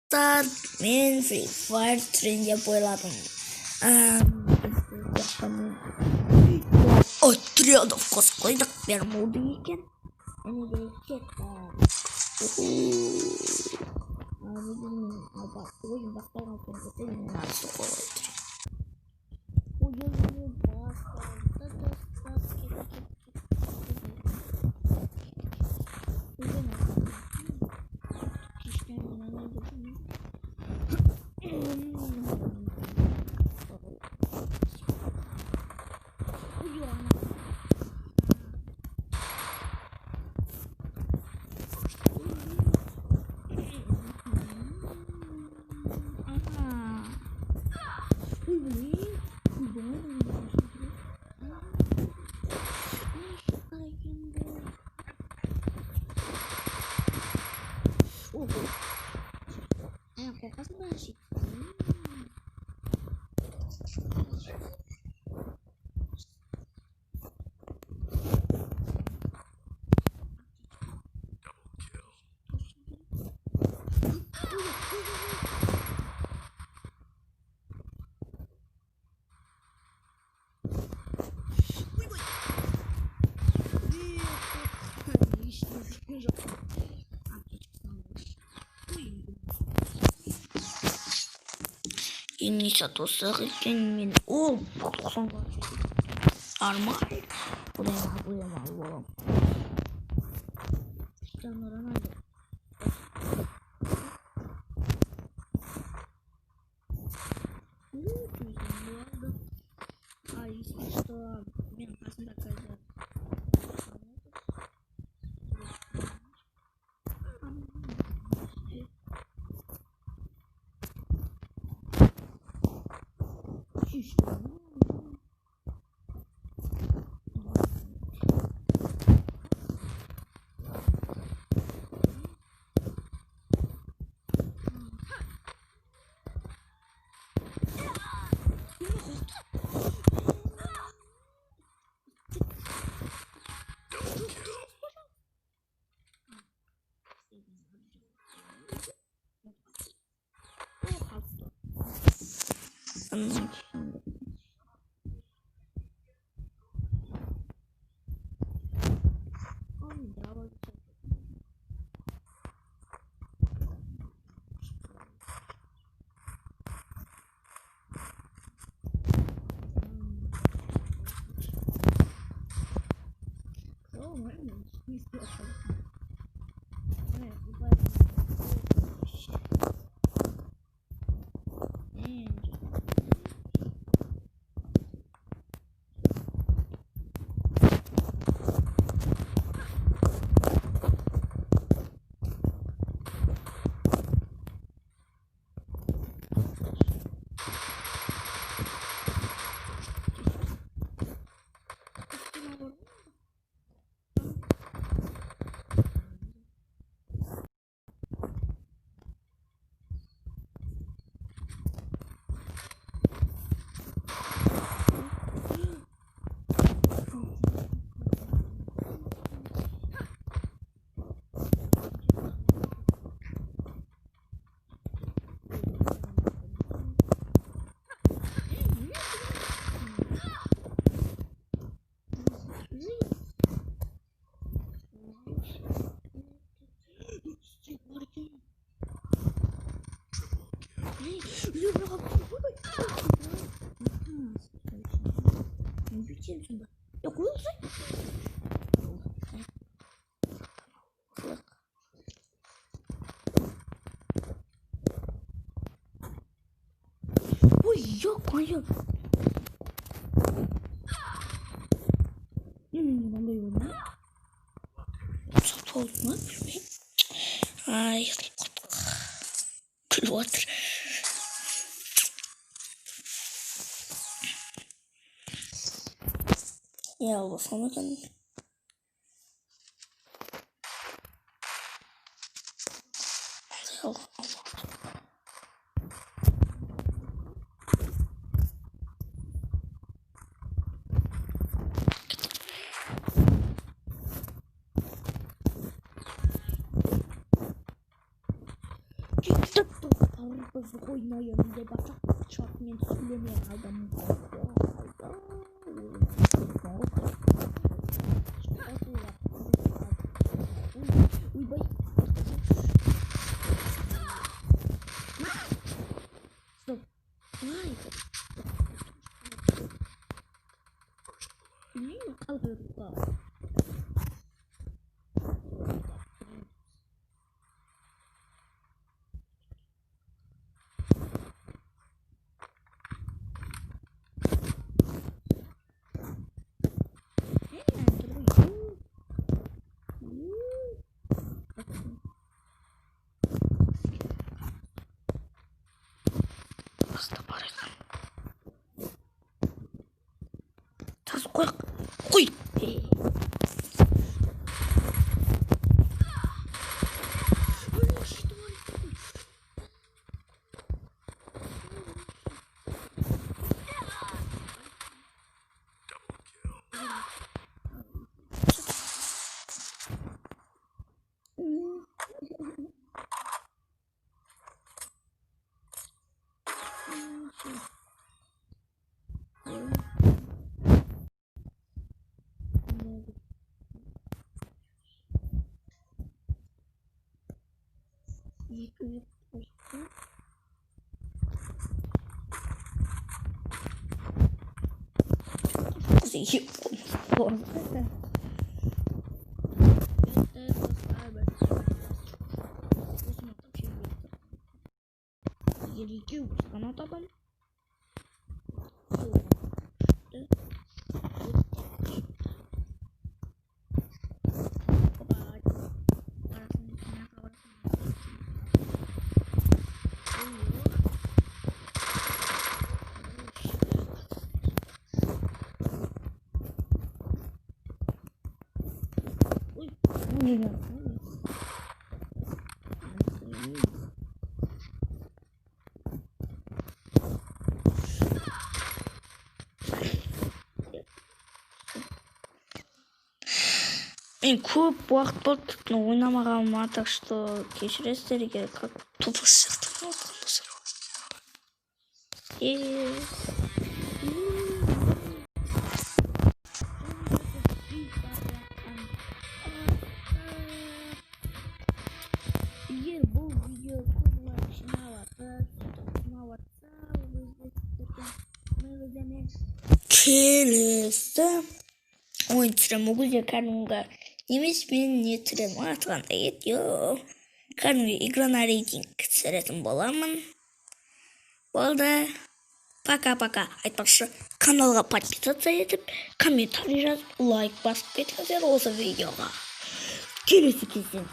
Saat main Free Fire trennya boyladım. Oturuyordu koskoyduk bir moduyken. Hani gerçekten. Abi benim bak oyun baktan altında benim nasıl oturuyor. Oyunu baktan ini satu sekian min arma udah mau jangan aja yok hayır. Ben de yorumlar. Sat olma. Ay. Keluar. Ya Allah sana kan. Allah. Gittim. Dostlarımızı oynayalım diye çok çarpmayın söylemeyen adamım. Uy bay. Stop. Ay. Ne yapalım da? Ой! Мен көп уақыт болды ойнамағаныма, так что кешіресіздер егер как тупо сыртымнан отқан болса. Егер бұл видео көп лайк жинаватса, келесі ойын түсіремін. Ол кезде кәдімгі емес, мен не түсіремін атқанда еді. Кәдімгі игра на рейтинг түсіретін боламын. Болды. Пока-пока. Айтпақшы, каналға подписаться етіп, комментарий жазып, лайк басып кетіңіздер осы видеоға. Келесі кезден